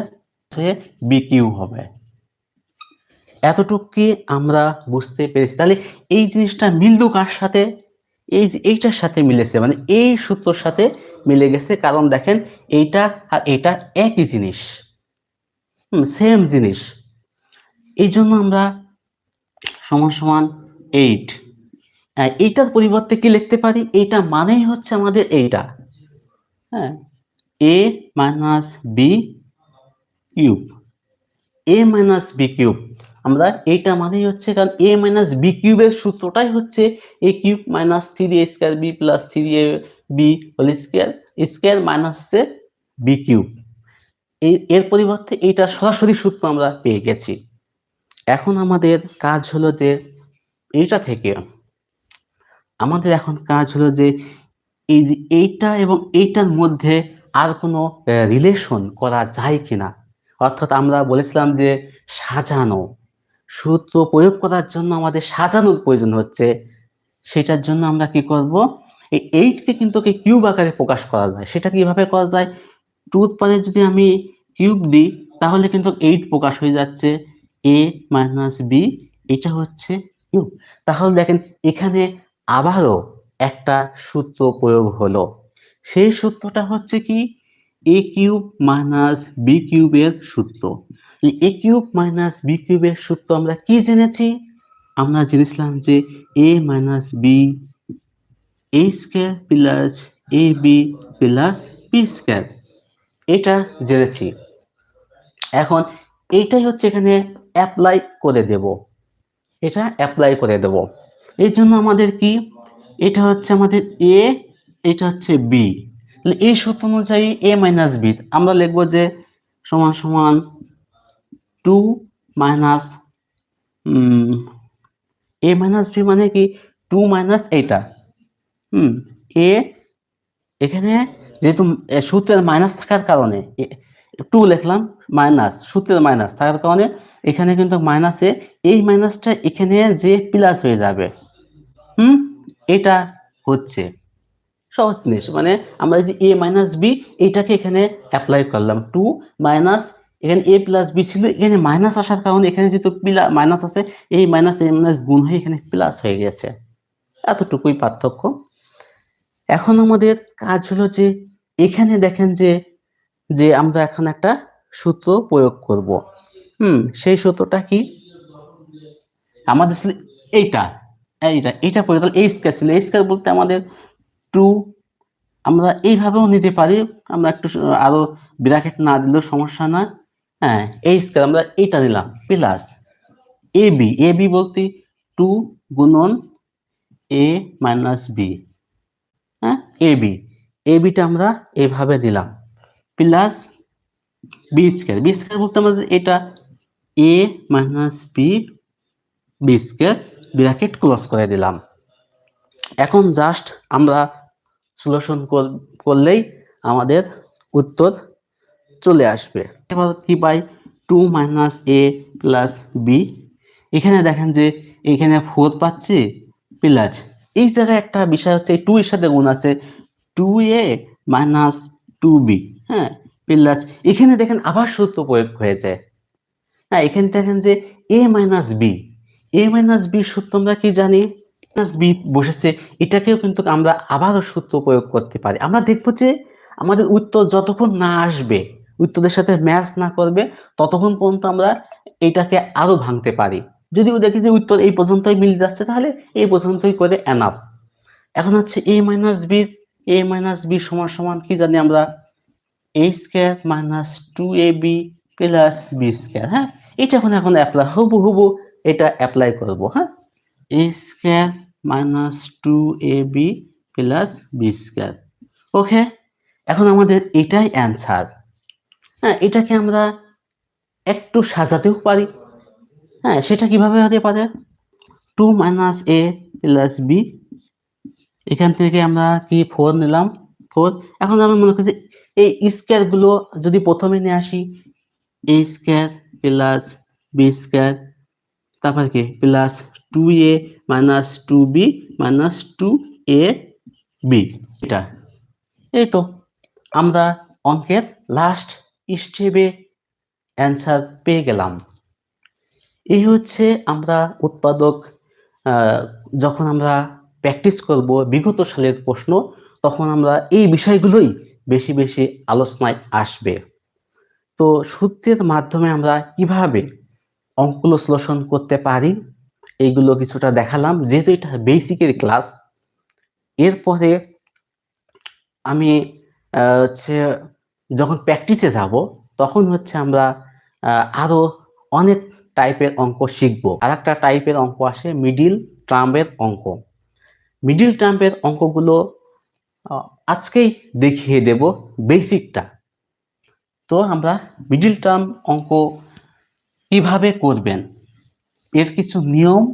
b কিউব হবে। এতটুকু কি আমরা বুঝতে পেরেছি? তাহলে এই জিনিসটা মিললো কার সাথে, এই যে এইটার সাথে মিলেছে, মানে এই সূত্রের সাথে মিলে গেছে। কারণ দেখেন এইটা আর এটা একই জিনিস, সেম জিনিস। এই জন্য আমরা সমান সমান 8, এইটার পরিবর্তে কি লিখতে পারি, এইটা মানেই হচ্ছে আমাদের এইটা, হ্যাঁ, a minus B cube, a minus B cube. আমরা এইটা মানেই হচ্ছে, কারণ a মাইনাস বি কিউবের সূত্রটাই হচ্ছে a cube minus 3a square b plus 3ab whole square square minus হচ্ছে b কিউব। এর পরিবর্তে এইটা সরাসরি সূত্র আমরা পেয়ে গেছি। এখন আমাদের কাজ হলো যে এইটা থেকে আমাদের এখন কাজ হলো যে এই যে এইটা এবং এইটার মধ্যে আর কোনো রিলেশন করা যায় কিনা, অর্থাৎ আমরা বলেছিলাম যে সাজানো, সূত্র প্রয়োগ করার জন্য আমাদের সাজানোর প্রয়োজন হচ্ছে। সেটার জন্য আমরা কি করব, এই 8 কে কিন্তু কিউব আকারে প্রকাশ করা যায়। সেটা কিভাবে করা যায়, 2 পরে যদি আমি কিউব দিই তাহলে কিন্তু 8 প্রকাশ হয়ে যাচ্ছে, a মাইনাস b, এটা হচ্ছে কিউব। তাহলে দেখেন এখানে আবারও একটা সূত্র প্রয়োগ হলো। সেই সূত্রটা হচ্ছে কি, a কিউব মাইনাস b কিউবের সূত্র। a কিউব মাইনাস b কিউবের সূত্র আমরা কি জেনেছি, আমরা জেনেছিলাম যে a minus b a square plus ab plus b square, এটা জেনেছি। এখন এইটাই হচ্ছে এখানে অ্যাপ্লাই করে দেব, এটা অ্যাপ্লাই করে দেব। এই জন্য আমাদের কি, এটা হচ্ছে আমাদের a, এটা হচ্ছে b, তাহলে এই সূত্র অনুযায়ী a মাইনাস b আমরা লিখবো যে সমান সমান 2 মাইনাস a মাইনাস b মানে কি 2 মাইনাস এইটা, a এখানে যেহেতু সূত্রের মাইনাস থাকার কারণে 2 লিখলাম, মাইনাস সূত্রের মাইনাস থাকার কারণে এখানে কিন্তু মাইনাসে এই মাইনাসটা এখানে যে প্লাস হয়ে যাবে। এটা হচ্ছে সহজ জিনিস, মানে আমরা যে a মাইনাস b এইটাকে এখানে অ্যাপ্লাই করলাম, 2 মাইনাস এখানে a প্লাস b ছিল, এখানে মাইনাস আসার কারণে এখানে যেহেতু মাইনাস আছে, এই মাইনাস এই মাইনাস গুণ হয়ে এখানে প্লাস হয়ে গেছে, এতটুকুই পার্থক্য। এখন আমাদের কাজ হলো যে এখানে দেখেন যে যে আমরা এখন একটা সূত্র প্রয়োগ করব। সেই সূত্রটা কি, আমাদের ছিল এইটা এইটা প্রয়োগ, তাহলে এই স্কয়ার ছিল, এই স্কয়ার বলতে আমাদের 2, আমরা এইভাবেও নিতে পারি, আমরা একটু আরো ব্র্যাকেট না দিলেও সমস্যা না। হ্যাঁ, এই স্কয়ার আমরা এইটা নিলাম প্লাস ab বলতে 2 গুণন a মাইনাস b, হ্যাঁ, ab টা আমরা এইভাবে দিলাম প্লাস b স্কয়ার বলতে আমাদের এটা a minus b square, bracket close করে দিলাম। এখন জাস্ট আমরা সলিউশন করলেই আমাদের উত্তর চলে আসবে। এবার কি পাই, 2 মাইনাস a প্লাস b, এখানে দেখেন যে এখানে 4 পাচ্ছি প্লাস এই জায়গায় একটা বিষয় হচ্ছে 2 এর সাথে গুণ আছে 2a মাইনাস 2b, হ্যাঁ, প্লাস এখানে দেখেন আবার সূত্র প্রয়োগ হয়ে যায়। হ্যাঁ, এখানে দেখেন যে a minus b, a minus b সূত্র আমরা কি জানি, মাইনাস b বসেছে, এটাকেও কিন্তু আমরা আবারও সূত্র প্রয়োগ করতে পারি। আমরা দেখবো যে আমাদের উত্তর যতক্ষণ না আসবে, উত্তরের সাথে ম্যাচ না করবে, ততক্ষণ পর্যন্ত আমরা এটাকে আরো ভাঙতে পারি। যদিও দেখি যে উত্তর এই পর্যন্তই মিলে যাচ্ছে, তাহলে এই পর্যন্তই করে এনাফ। এখন হচ্ছে a minus b, a minus b সমান সমান কি জানি আমরা, a square minus 2ab plus b square. হ্যাঁ, এটা এখন অ্যাপ্লাই হুবহু এটা অ্যাপ্লাই করব। হ্যাঁ, a square minus 2ab plus b square. Okay, এখন আমাদের এটাই অ্যান্সার। হ্যাঁ, এটাকে আমরা একটু সাজাতেও পারি। হ্যাঁ, সেটা কিভাবে হতে পারে, 2 মাইনাস a প্লাস b, এখান থেকে আমরা কি 4 নিলাম, 4। এখন আমরা মনে করি যে এই স্কয়ার গুলো যদি প্রথমে নিয়ে আসি, a square plus b square, তারপর কি plus 2a minus 2b minus 2ab, এটা এই তো আমরা অঙ্কের লাস্ট স্টেপে অ্যান্সার পেয়ে গেলাম। এই হচ্ছে আমরা উৎপাদক যখন আমরা প্র্যাকটিস করব বিগত সালের প্রশ্ন, তখন আমরা এই বিষয়গুলোই বেশি বেশি আলোচনায় আসবে। তো সূত্রের মাধ্যমে আমরা কিভাবে অঙ্কগুলো সলিউশন করতে পারি এইগুলো কিছুটা দেখালাম, যেহেতু এটা বেসিকের ক্লাস। এরপরে আমি হচ্ছে যখন প্র্যাকটিসে যাব, তখন হচ্ছে আমরা আরো অনেক টাইপের অঙ্ক শিখবো। আর একটা টাইপের অঙ্ক আসে মিডিল টার্মের অঙ্ক। মিডিল টার্মের অঙ্কগুলো আজকেই দেখিয়ে দেব বেসিকটা। তো আমরা মিডিল টার্ম অঙ্ক কিভাবে করবেন, এর কিছু নিয়ম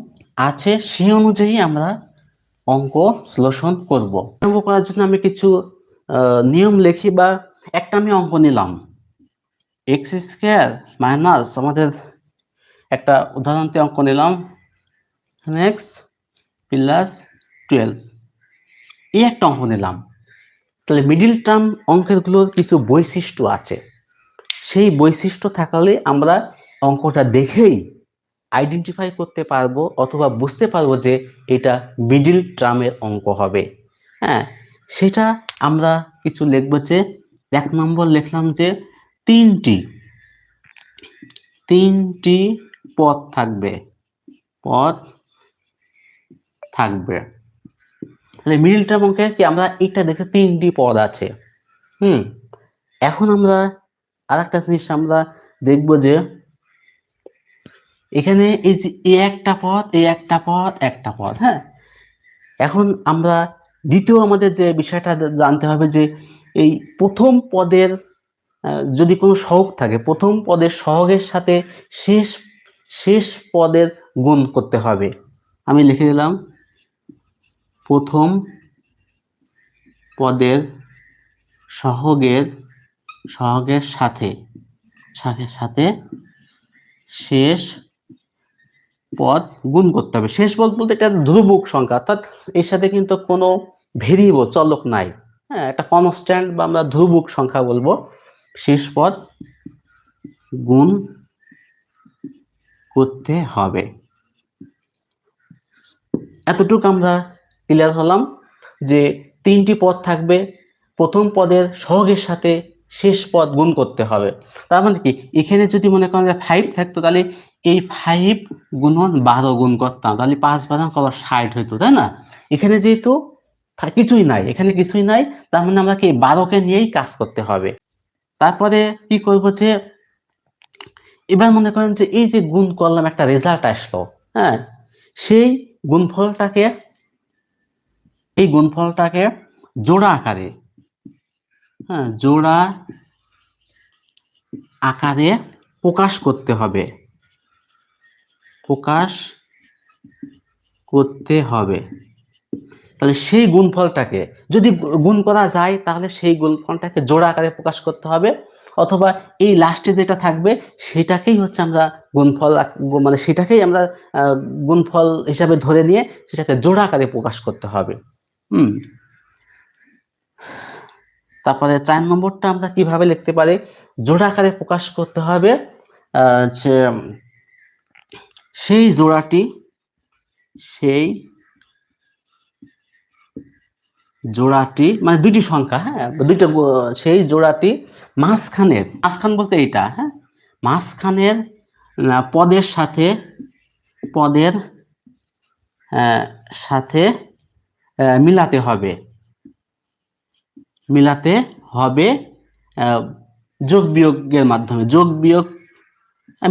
আছে, সেই অনুযায়ী আমরা অঙ্ক সলিউশন করব। অঙ্ক করার জন্য আমি কিছু নিয়ম লিখি, বা একটা আমি অঙ্ক নিলাম, এক্স স্কয়ার মাইনাস আমাদের একটা উদাহরণতে অঙ্ক নিলাম এক্স প্লাস 12, এই একটা অঙ্ক নিলাম। তাহলে মিডিল টার্ম অঙ্কগুলোর কিছু বৈশিষ্ট্য আছে, সেই বৈশিষ্ট্য থাকলে আমরা অঙ্কটা দেখেই আইডেন্টিফাই করতে পারবো অথবা বুঝতে পারবো যে এটা মিডিল টার্মের অঙ্ক হবে। হ্যাঁ, সেটা আমরা কিছু লিখবো, যে 1 নম্বর লিখলাম যে তিনটি পদ থাকবে, তাহলে মিডিল টার্ম অঙ্কে কি আমরা এটা দেখে 3টি পদ আছে। এখন আমরা আরেকটা জিনিস আমরা দেখবো যে এখানে এই যে একটা পদ, একটা পদ। হ্যাঁ, এখন আমরা দ্বিতীয় আমাদের যে বিষয়টা জানতে হবে যে এই প্রথম পদের যদি কোনো সহগ থাকে, প্রথম পদের সহগের সাথে শেষ পদের গুণ করতে হবে। আমি লিখে দিলাম প্রথম পদের সহগের সাথে শেষ পদ গুণ করতে হবে। শেষ পদ বলতে এটা ধ্রুবক সংখ্যা, অর্থাৎ এর সাথে কিন্তু কোনো ভেরিয়েবল চলক নাই। হ্যাঁ, একটা কনস্ট্যান্ট বা আমরা ধ্রুবক সংখ্যা বলবো, শেষ পদ গুণ করতে হবে। এতটুকু আমরা ক্লিয়ার হলাম যে 3টি পদ থাকবে, প্রথম পদের সহগের সাথে শেষ পদ গুণ করতে হবে। তার মানে কি, এখানে যদি মনে করেন যে 5 থাকতো, তাহলে এই 5 গুণন 12 গুণ করতাম, তাহলে 5 12 60 হইতো, তাই না? এখানে যেহেতু কিছুই নাই, তার মানে আমরা কি 12কে নিয়েই কাজ করতে হবে। তারপরে কি করব, যে এবার মনে করেন যে এই যে গুণ করলাম, একটা রেজাল্ট আসলো। হ্যাঁ, সেই গুণফলটাকে জোড়া আকারে প্রকাশ করতে হবে, তাহলে সেই গুণফলটাকে যদি গুণ করা যায়, তাহলে সেই গুণফলটাকে জোড়া আকারে প্রকাশ করতে হবে, অথবা এই লাস্টে যেটা থাকবে সেটাকেই হচ্ছে আমরা গুণফল মানে সেটাকেই আমরা গুণফল হিসাবে ধরে নিয়ে সেটাকে জোড়া আকারে প্রকাশ করতে হবে। তারপরে 4 নম্বরটা আমরা কিভাবে লিখতে পারি? জোড়া আকারে প্রকাশ করতে হবে যে সেই জোড়াটি মানে দুইটি সংখ্যা, হ্যাঁ, দুইটা সেই জোড়াটি মাঝখান বলতে এইটা, হ্যাঁ, মাঝখানের পদের সাথে পদের সাথে মিলাতে হবে যোগ বিয়োগের মাধ্যমে যোগ বিয়োগ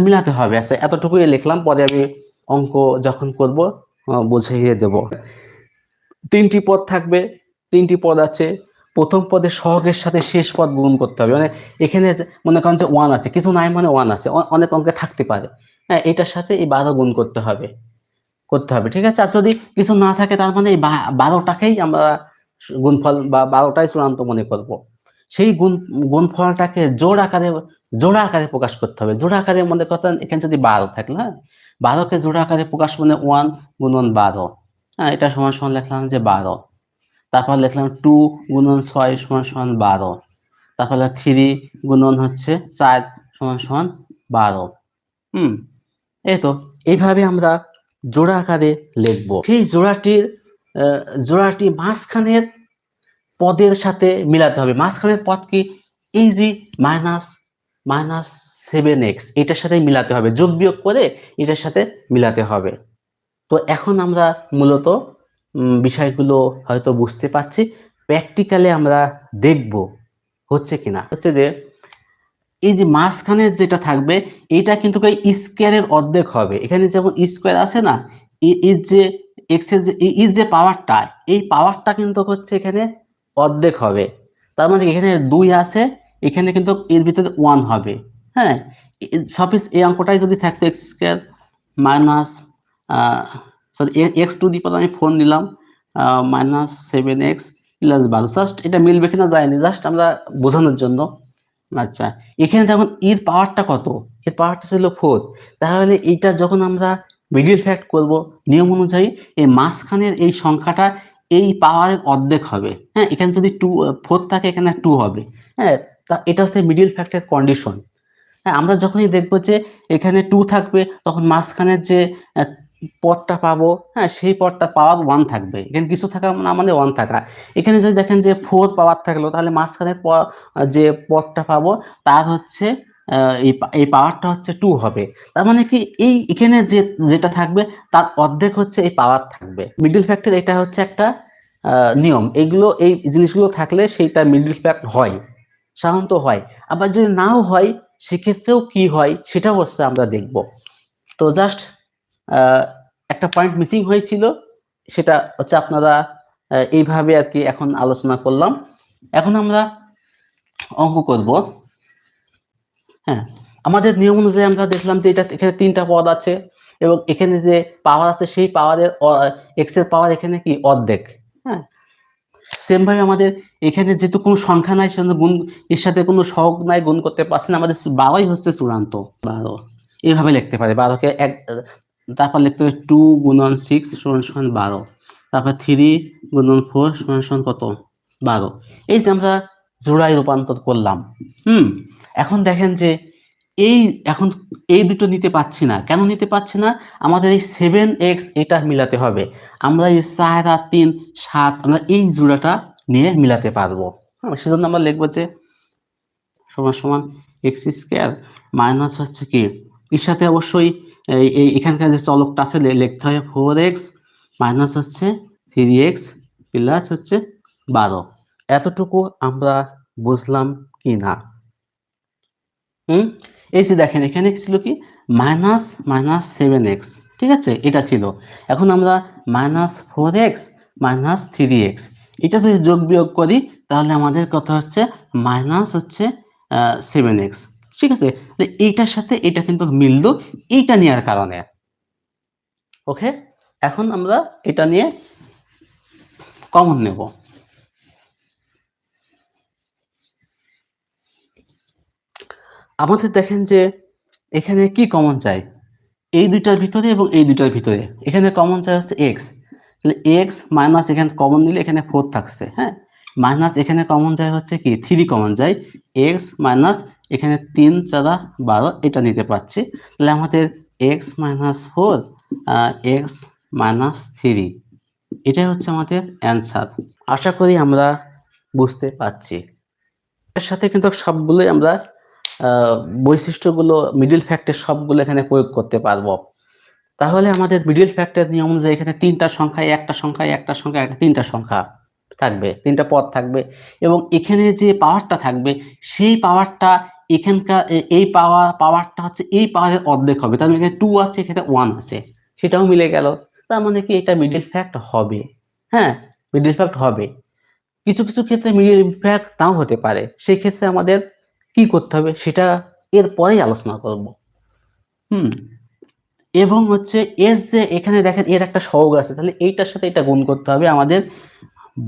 মিলাতে হবে। আচ্ছা, এতটুকুই লিখলাম, পরে আমি অঙ্ক যখন করব বুঝিয়ে দেব। 3টি পদ থাকবে, 3টি পদ আছে, প্রথম পদের সহগের সাথে শেষ পদ গুণ করতে হবে। মানে এখানে মনে করেন যে 1 আছে, কিছু নাই মানে 1 আছে, অনেক অঙ্কে থাকতে পারে, হ্যাঁ, এটার সাথে এই 12 গুণ করতে হবে, ঠিক আছে। আর যদি কিছু না থাকে তার মানে এই 12টাকেই আমরা গুণফল বা 12টাই চূড়ান্ত মনে করব। সেই গুণফলটাকে জোড় আকারে প্রকাশ করতে হবে। জোড় আকারে মনে করতেন এখানে যদি 12 থাকলো, হ্যাঁ, 12কে জোড় আকারে প্রকাশ মানে 1 গুণন 12, হ্যাঁ, এটা সমান সমান লিখলাম যে 12। তারপর লিখলাম 2 গুণন 6 সমান সমান 12। তারপর 3 গুণন হচ্ছে 4 সমান সমান 12। এই তো এইভাবে আমরা জোড়া আকারে লিখব। সেই জোড়াটি মাঝখানের পদের সাথে মিলাতে হবে। মাঝখানের পদ কি? এই যে মাইনাস 7x, এটার সাথে মিলাতে হবে, যোগ বিয়োগ করে এটার সাথে মিলাতে হবে। তো এখন আমরা মূলত বিষয়গুলো হয়তো বুঝতে পারছি, প্র্যাকটিক্যালি আমরা দেখব হচ্ছে কিনা। হচ্ছে যে এই যে মাঝখানে যেটা থাকবে এটা কিন্তু স্কোয়ারের অর্ধেক হবে। এখানে যেমন স্কোয়ার আছে না, এই যে এক্স এর যে পাওয়ারটা, এই পাওয়ারটা কিন্তু হচ্ছে এখানে অর্ধেক হবে। তার মানে এখানে 2 আছে, এখানে কিন্তু এর ভিতরে 1 হবে, হ্যাঁ। সাপোজ এই অঙ্কটাই যদি থাকতো X square minus sorry X to the power আমি 4 নিলাম মাইনাস 7x প্লাস 12, জাস্ট এটা মিলবে কিনা যায়নি, জাস্ট আমরা বোঝানোর জন্য। আচ্ছা, এখানে দেখুন এর পাওয়ারটা কত? এর পাওয়ারটা ছিল 4। তাহলে এইটা যখন আমরা মিডল ফ্যাক্ট করব, নিয়ম অনুযায়ী এই মাঝখানের এই সংখ্যাটা এই পাওয়ারের অর্ধেক হবে, হ্যাঁ। এখানে যদি 4 থাকে, এখানে 2 হবে, হ্যাঁ। তা এটা হচ্ছে মিডল ফ্যাক্টের কন্ডিশন। হ্যাঁ, আমরা যখনই দেখবো যে এখানে 2 থাকবে, তখন মাঝখানের যে পদটা পাবো, হ্যাঁ, সেই পদটা পাওয়ার 1 থাকবে। এখানে কিছু থাকা না মানে 1 থাকা। এখানে যদি দেখেন যে 4 পাওয়ার থাকলো, তাহলে মাঝখানের যে পদটা পাবো তার হচ্ছে এই পাওয়ারটা হচ্ছে 2 হবে। তার মানে কি এখানে যেটা থাকবে তার অর্ধেক হচ্ছে এই পাওয়ার থাকবে। মিডল ফ্যাক্টর এটা হচ্ছে একটা নিয়ম। এই জিনিসগুলো থাকলে সেইটা মিডল ফ্যাক্ট হয়, সাধারণত হয়। আবার যদি নাও হয় সেক্ষেত্রেও কি হয় সেটাও হচ্ছে আমরা দেখব। তো জাস্ট একটা পয়েন্ট মিসিং হয়েছিল, সেটা হচ্ছে আপনারা এইভাবে আর কি এখন আলোচনা করলাম। এখন আমরা অঙ্ক করব। হ্যাঁ, আমাদের নিয়ম অনুযায়ী আমরা দেখলাম যে এখানে 3টা পদ আছে এবং এখানে যে পাওয়ার আছে সেই পাওয়ারের এক্স এর পাওয়ার এখানে কি অর্ধেক, হ্যাঁ। সেম ভাবে আমাদের এখানে যেহেতু কোনো সংখ্যা নাই, সেজন্য গুণ এর সাথে কোনো সহগ নাই, গুণ করতে পারছি না, আমাদের 12ই হচ্ছে চূড়ান্ত। 12 এইভাবে লিখতে পারি, 12কে এক, তারপর লিখতে হবে 2 গুণন 6 সমান সমান 12, তারপর 3 গুণন 4 সমান সমান কত? 12। এই যে আমরা জোড়ায় রূপান্তর করলাম। এখন দেখেন যে এখন এই দুটো নিতে পারছি না। কেন নিতে পারছি না? আমাদের এই 7x এটা মিলাতে হবে। আমরা এই 4 আর 3 7 আমরা এই জোড়াটা নিয়ে মিলাতে পারবো। সেজন্য আমরা লিখবো যে সমান সমান এক্স স্কোয়ার মাইনাস হচ্ছে কি, এর সাথে অবশ্যই এখানকার যে চলকটা আছে লিখতে হবে 4x মাইনাস হচ্ছে 3x প্লাস হচ্ছে 12। এতটুকু আমরা বুঝলাম কি না? এই যে দেখেন এখানে ছিল কি মাইনাস 7x, ঠিক আছে, এটা ছিল। এখন আমরা মাইনাস 4x মাইনাস 3x এটা যদি যোগ বিয়োগ করি তাহলে আমাদের কথা হচ্ছে মাইনাস হচ্ছে 7x, ঠিক আছে। তো এইটার সাথে এটা কিন্তু মিললো এইটা নেওয়ার কারণে। ওকে, এখন আমরা এটা নিয়ে কমন নেব। আমাদের দেখেন যে এখানে কি কমন চাই, এই দুইটার ভিতরে এবং এই দুইটার ভিতরে এখানে কমন চাই হচ্ছে এক্স, তাহলে এক্স মাইনাস এখানে কমন নিলে এখানে 4 থাকছে, হ্যাঁ, মাইনাস এখানে কমন যায় হচ্ছে কি 3 কমন যায়, এক্স মাইনাস এখানে 3 4 12 এটা নিতে পারছি, তাহলে আমাদের এক্স মাইনাস 4 এক্স মাইনাস 3 এটাই হচ্ছে আমাদের অ্যান্সার। আশা করি আমরা বুঝতে পারছি। এর সাথে কিন্তু সবগুলোই আমরা বৈশিষ্ট্যগুলো মিডল ফ্যাক্টের সবগুলো এখানে প্রয়োগ করতে পারবো। তাহলে আমাদের মিডল ফ্যাক্টর নিয়ম অনুযায়ী এখানে 3টা সংখ্যায় একটা সংখ্যায় একটা সংখ্যা একটা 3টা সংখ্যা থাকবে, 3টা পদ থাকবে এবং এখানে যে পাওয়ারটা থাকবে সেই পাওয়ারটা এখানকার এই পাওয়ারটা হচ্ছে এই পাওয়ারের অর্ধেক হবে। তার মানে এখানে 2 আছে, এখানে 1 আছে, সেটাও মিলে গেল। তার মানে কি এটা মিডল ফ্যাক্ট হবে। হ্যাঁ, মিডল ফ্যাক্ট হবে। কিছু কিছু ক্ষেত্রে মিডল ফ্যাক্ট নাও হতে পারে, সেই ক্ষেত্রে আমাদের কি করতে হবে সেটা এর পরেই আলোচনা করব। হুম, এবং হচ্ছে এর যে এখানে দেখেন এর একটা সহগ আছে, তাহলে এইটার সাথে এটা গুণ করতে হবে আমাদের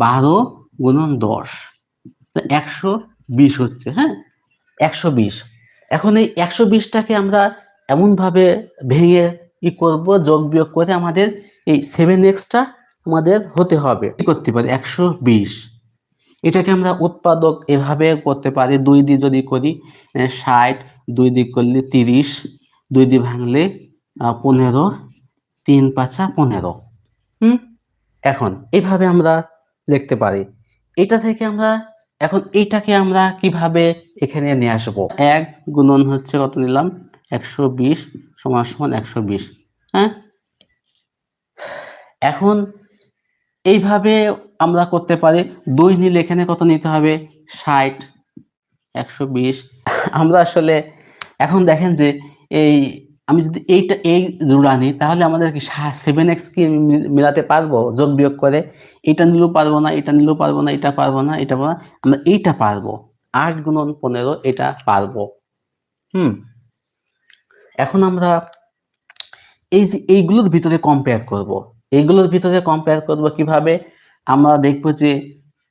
12 গুণন 10, 120 হচ্ছে, হ্যাঁ 120। এখন এই 120টাকে আমরা এমন ভাবে ভেঙে কি করব, যোগ বিয়োগ করে আমাদের এই 7x-টা আমাদের হতে হবে। কি করতে পারি 120, এটাকে আমরা উৎপাদক এভাবে করতে পারি, 2 দিয়ে যদি করি 60, 2 দিয়ে করলে 30, 2 দিয়ে ভাঙলে 15, 3 5 15। এখন এইভাবে আমরা লিখতে পারি। এটা থেকে আমরা এখন এইটাকে আমরা কিভাবে এখানে নিয়ে আসবো, 1 গুণন হচ্ছে কত নিলাম 120 সমান সমান 120, হ্যাঁ। এখন এইভাবে আমরা করতে পারি, 2 নিলে এখানে কত নিতে হবে 60, 120। আমরা আসলে এখন দেখেন যে এই আমি যদি এই জোড়া নিই তাহলে আমাদের কি 7x কি মিলাতে পারবো যোগ বিয়োগ করে? এটা নিলেও পারবো না, এটা নিলেও পারবো না, এটা পারবো না, এটা পারবো না। আমরা এইটা পারবো, 8 গুণন 15 এটা পারবো। এখন আমরা এই যে এইগুলোর ভিতরে কম্পেয়ার করব, এইগুলোর ভিতরে কম্পেয়ার করব কিভাবে? আমরা দেখবো যে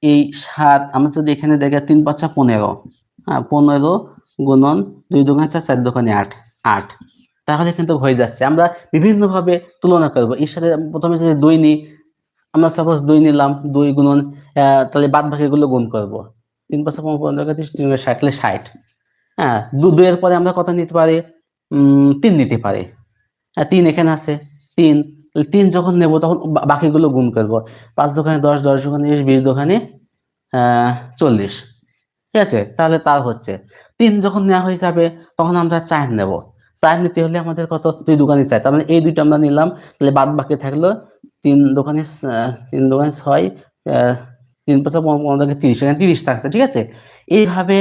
এই 7 আমরা যদি এখানে দেখি 3 5 15, হ্যাঁ 15 গুণন 2 দুগুণে 4 4 দুগুণে 8, 8 তাহলে কিন্তু হয়ে যাচ্ছে। আমরা বিভিন্ন ভাবে তুলনা করব। এর সাথে প্রথমে যদি 2 নিই, আমরা সাপোজ 2 নিলাম, 2 গুণন তাহলে বাদ বাকিগুলো গুণ করব। 3 5 15 30 3 60 তাহলে 60, হ্যাঁ 2 এর পরে আমরা কত নিতে পারি 3 নিতে পারি, হ্যাঁ 3 এখানে আছে 3, 3 যখন নেব তখন বাকিগুলো গুণ করব। 5 দোকানে 10, 10 দোকানে 20, 20 দোকানে 40, ঠিক আছে। তাহলে তার হচ্ছে 3 যখন নেওয়া হয়ে যাবে তখন আমরা 4 নেব। 4 নিতে হলে আমাদের কত 2 দোকানে 4, তার মানে এই দুইটা আমরা নিলাম, তাহলে বাদ বাকি থাকলো 3 দোকানে 3 দোকানে 6, 3 5 15 30, এখানে 30 থাকছে, ঠিক আছে। এইভাবে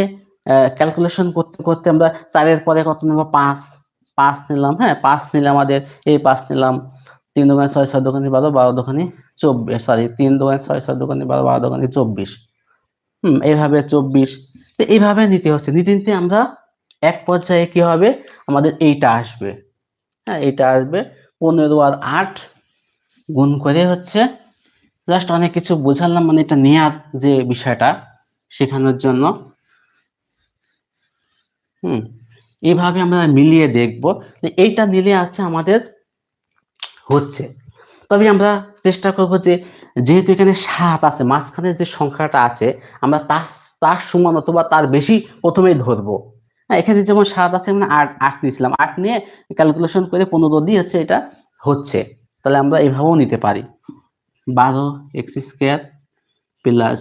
ক্যালকুলেশন করতে করতে আমরা 4 এর পরে কত নেব 5, 5 নিলাম, হ্যাঁ 5 নিলে আমাদের এই 5 নিলাম, 3 দোকানে 6, 6 দোকানে 12, 12 দোকানে 24, সরি 3 দোকানে 6, 6 দোকানে 12, 12 দোকানে 24, এইভাবে 24। তো এইভাবে নিতে হচ্ছে, নিতে নিতে আমরা এক পর্যায়ে কি হবে আমাদের এইটা আসবে, হ্যাঁ এইটা আসবে 15 আর 8 গুণ করে হচ্ছে, জাস্ট অনেক কিছু বোঝালাম, মানে এটা নেয়ার যে বিষয়টা শেখানোর জন্য। এইভাবে আমরা মিলিয়ে দেখব যে এইটা নিলে আছে আমাদের হচ্ছে। তবে আমরা চেষ্টা করব যে যেহেতু এখানে 7 আছে, মাঝখানে যে সংখ্যাটা আছে আমরা তার সমান অথবা তার বেশি প্রথমেই ধরবো। হ্যাঁ, এখানে যেমন 7 আছে মানে 8 নিয়েছিলাম, 8 নিয়ে ক্যালকুলেশন করে 15 দিয়ে হচ্ছে এটা হচ্ছে। তাহলে আমরা এভাবেও নিতে পারি, 12x² plus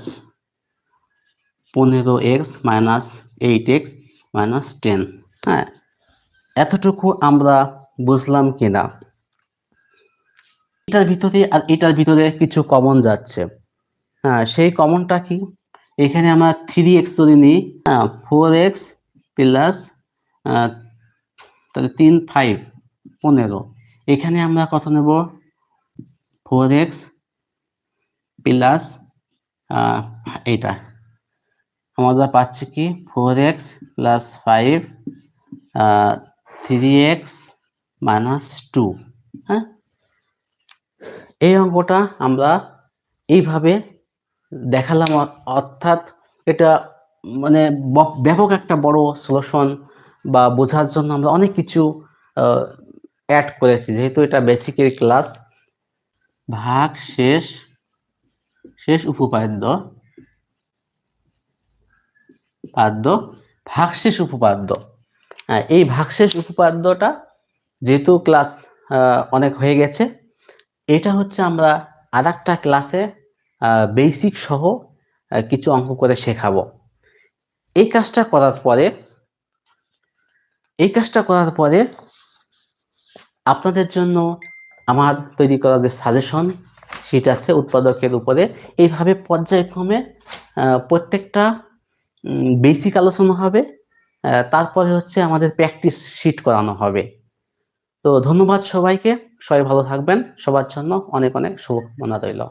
15x minus 8x minus 10। হ্যাঁ, এতটুকু আমরা বুঝলাম কিনা? এটার ভিতরে আর এটার ভিতরে কিছু কমন যাচ্ছে, হ্যাঁ সেই কমনটা কি? এখানে আমরা 3x যদি নিই, হ্যাঁ 4x প্লাস তাহলে 3 5 15, এখানে আমরা কত নেব 4x প্লাস এইটা আমরা পাচ্ছি কি 4x প্লাস 5 3x মাইনাস 2, হ্যাঁ এই অঙ্কটা আমরা এইভাবে দেখালাম, অর্থাৎ এটা মানে ব্যাপক একটা বড় সলিউশন বা বোঝার জন্য আমরা অনেক কিছু অ্যাড করেছি, যেহেতু এটা বেসিকের ক্লাস। ভাগ শেষ শেষ উপপাদ্য ভাগশেষ উপপাদ্য। এই ভাগশেষ উপপাদ্যটা যেহেতু ক্লাস অনেক হয়ে গেছে, এটা হচ্ছে আমরা আরেকটা ক্লাসে বেসিক সহ কিছু অঙ্ক করে শেখাবো। এই কাজটা করার পরে আপনাদের জন্য আমার তৈরি করা যে সাজেশন শিট আছে উৎপাদকের উপরে, এইভাবে পর্যায়ক্রমে প্রত্যেকটা বেসিক আলোচনা হবে, তারপরে হচ্ছে আমাদের প্র্যাকটিস শিট করানো হবে। তো ধন্যবাদ সবাইকে, সবাই ভালো থাকবেন, সবার জন্য অনেক অনেক শুভকামনা রইল।